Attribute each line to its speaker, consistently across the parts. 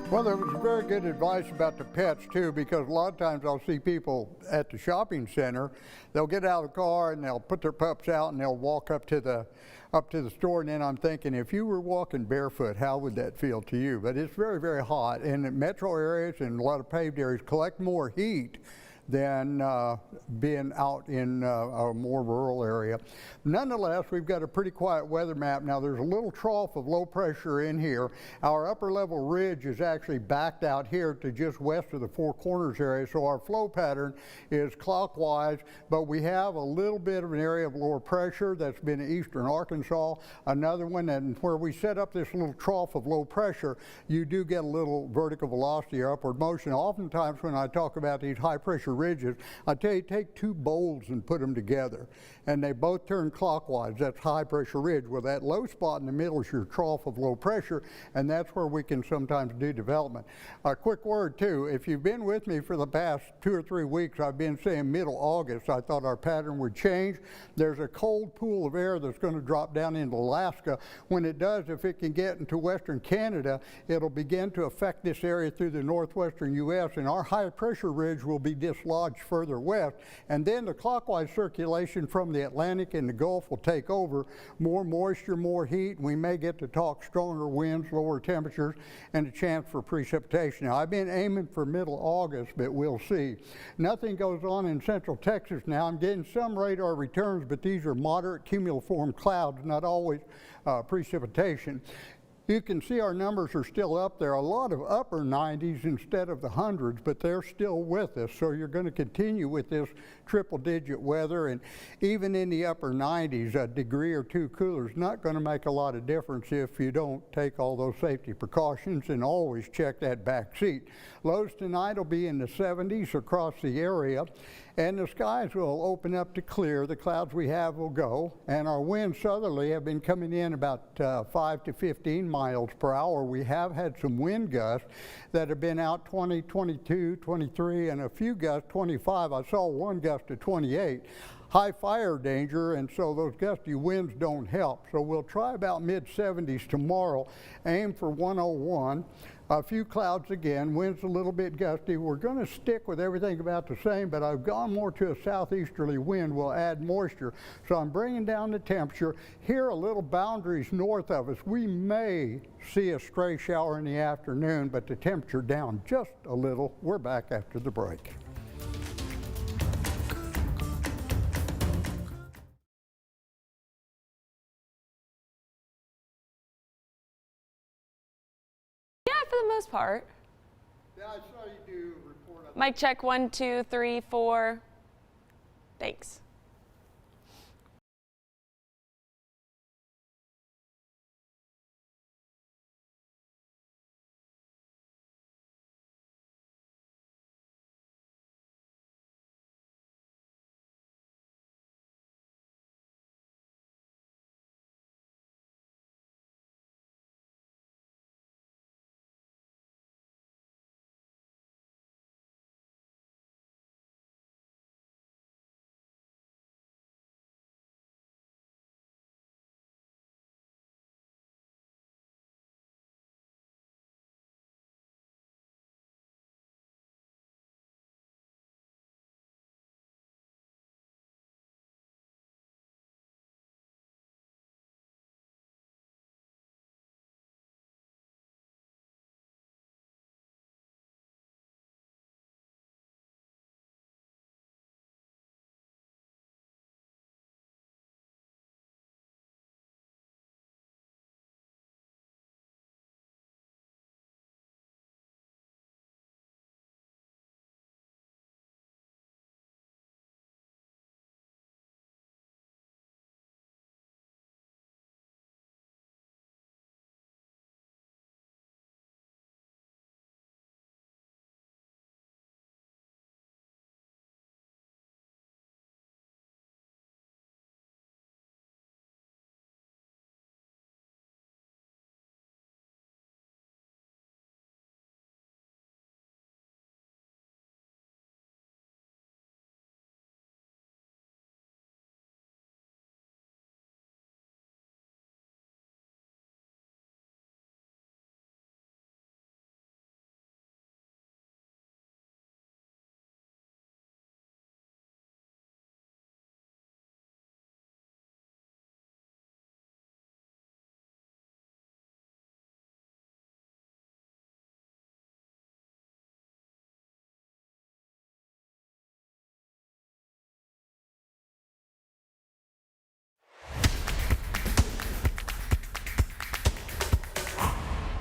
Speaker 1: Well, there was very good advice about the pets too, because a lot of times I'll see people at the shopping center. They'll get out of the car and they'll put their pups out and they'll walk up to the store. And then I'm thinking, if you were walking barefoot, how would that feel to you? But it's very, very hot, and in metro areas and a lot of paved areas collect more heat than being out in a more rural area. Nonetheless, we've got a pretty quiet weather map. Now, there's a little trough of low pressure in here. Our upper level ridge is actually backed out here to just west of the Four Corners area, so our flow pattern is clockwise, but we have a little bit of an area of lower pressure that's been in eastern Arkansas. Another one, and where we set up this little trough of low pressure, you do get a little vertical velocity or upward motion. Oftentimes when I talk about these high pressure ridges, I tell you, take two bowls and put them together, and they both turn clockwise. That's high pressure ridge. Well, that low spot in the middle is your trough of low pressure, and that's where we can sometimes do development. A quick word too, if you've been with me for the past 2 or 3 weeks, I've been saying middle August I thought our pattern would change. There's a cold pool of air that's going to drop down into Alaska. When it does, if it can get into western Canada, it'll begin to affect this area through the northwestern U.S., and our high pressure ridge will be dislodged further west, and then the clockwise circulation from the Atlantic and the Gulf will take over. More moisture, more heat. We may get to talk stronger winds, lower temperatures, and a chance for precipitation. Now, I've been aiming for middle August, but we'll see. Nothing goes on in central Texas now. I'm getting some radar returns, but these are moderate cumuliform clouds, not always precipitation. You can see our numbers are still up there, a lot of upper 90s instead of the hundreds, but they're still with us. So you're going to continue with this triple digit weather, and even in the upper 90s, a degree or two cooler is not going to make a lot of difference if you don't take all those safety precautions and always check that back seat. Lows tonight will be in the 70s across the area, and the skies will open up to clear. The clouds we have will go, and our winds southerly have been coming in about 5 to 15 miles per hour. We have had some wind gusts that have been out 20, 22, 23, and a few gusts 25. I saw one gust of 28. High fire danger, and so those gusty winds don't help. So we'll try about mid-70s tomorrow, aim for 101. A few clouds again, winds a little bit gusty. We're going to stick with everything about the same, but I've gone more to a southeasterly wind will add moisture. So I'm bringing down the temperature. Here, a little boundaries north of us. We may see a stray shower in the afternoon, but the temperature down just a little. We're back after the break.
Speaker 2: Yeah, for the most part.
Speaker 1: Yeah, I saw you do report on
Speaker 2: Mic check 1, 2, 3, 4. Thanks.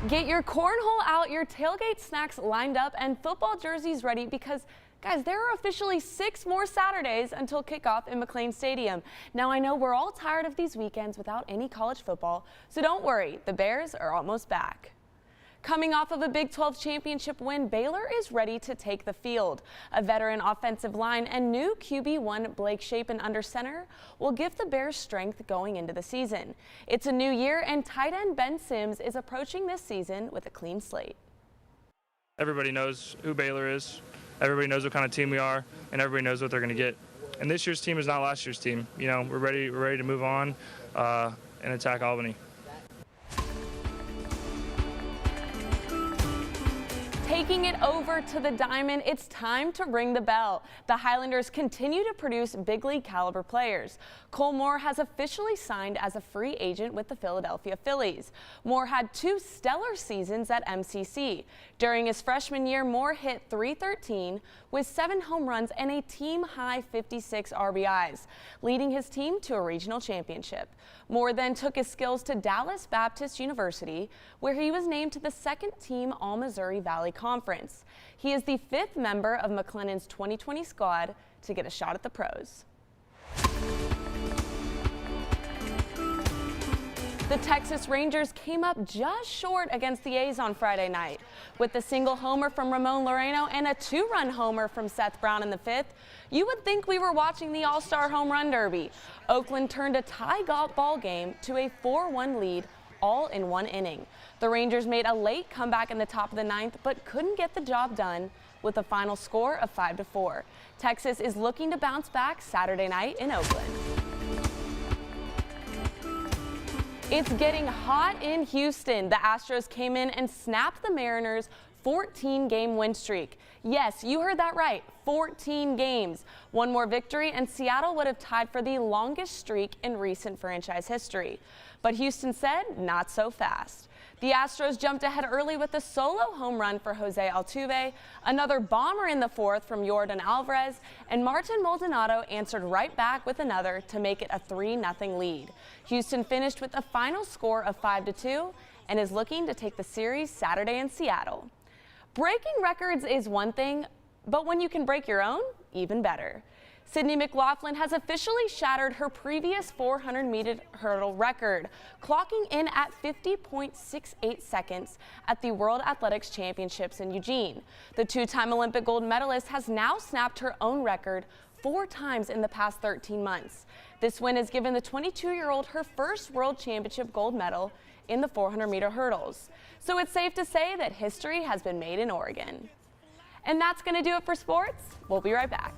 Speaker 2: Get your cornhole out, your tailgate snacks lined up, and football jerseys ready because, guys, there are officially 6 more Saturdays until kickoff in McLane Stadium. Now, I know we're all tired of these weekends without any college football, so don't worry, the Bears are almost back. Coming off of a Big 12 championship win, Baylor is ready to take the field. A veteran offensive line and new QB1 Blake Shapen under center will give the Bears strength going into the season. It's a new year, and tight end Ben Sims is approaching this season with a clean slate.
Speaker 3: Everybody knows who Baylor is. Everybody knows what kind of team we are, and everybody knows what they're going to get. And this year's team is not last year's team. You know, we're ready to move on and attack Albany.
Speaker 2: Taking it over to the Diamond, it's time to ring the bell. The Highlanders continue to produce big league caliber players. Cole Moore has officially signed as a free agent with the Philadelphia Phillies. Moore had 2 stellar seasons at MCC. During his freshman year, Moore hit .313 with 7 home runs and a team-high 56 RBIs, leading his team to a regional championship. Moore then took his skills to Dallas Baptist University, where he was named to the 2nd team All-Missouri Valley Conference. He is the 5th member of McLennan's 2020 squad to get a shot at the pros. The Texas Rangers came up just short against the A's on Friday night. With a single homer from Ramon Laureano and a 2-run homer from Seth Brown in the 5th, you would think we were watching the All-Star Home Run Derby. Oakland turned a tie ball game to a 4-1 lead all in 1 inning. The Rangers made a late comeback in the top of the 9th, but couldn't get the job done with a final score of 5-4. Texas is looking to bounce back Saturday night in Oakland. It's getting hot in Houston. The Astros came in and snapped the Mariners' 14-game win streak. Yes, you heard that right, 14 games. One more victory and Seattle would have tied for the longest streak in recent franchise history. But Houston said, not so fast. The Astros jumped ahead early with a solo home run for Jose Altuve, another bomber in the 4th from Yordan Alvarez, and Martin Maldonado answered right back with another to make it a 3-0 lead. Houston finished with a final score of 5-2 and is looking to take the series Saturday in Seattle. Breaking records is one thing, but when you can break your own, even better. Sydney McLaughlin has officially shattered her previous 400-meter hurdle record, clocking in at 50.68 seconds at the World Athletics Championships in Eugene. The 2-time Olympic gold medalist has now snapped her own record 4 times in the past 13 months. This win has given the 22-year-old her first World Championship gold medal in the 400-meter hurdles. So it's safe to say that history has been made in Oregon. And that's going to do it for sports. We'll be right back.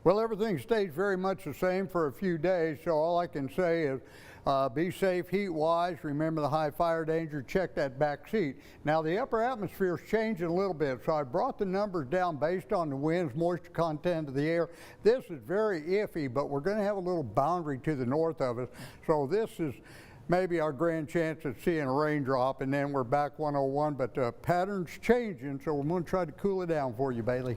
Speaker 1: Well, everything stays very much the same for a few days, so all I can say is be safe heat-wise. Remember the high fire danger. Check that back seat. Now, the upper atmosphere is changing a little bit, so I brought the numbers down based on the winds, moisture content of the air. This is very iffy, but we're going to have a little boundary to the north of us, so this is maybe our grand chance of seeing a raindrop, and then we're back 101, but the pattern's changing, so we're going to try to cool it down for you, Bailey.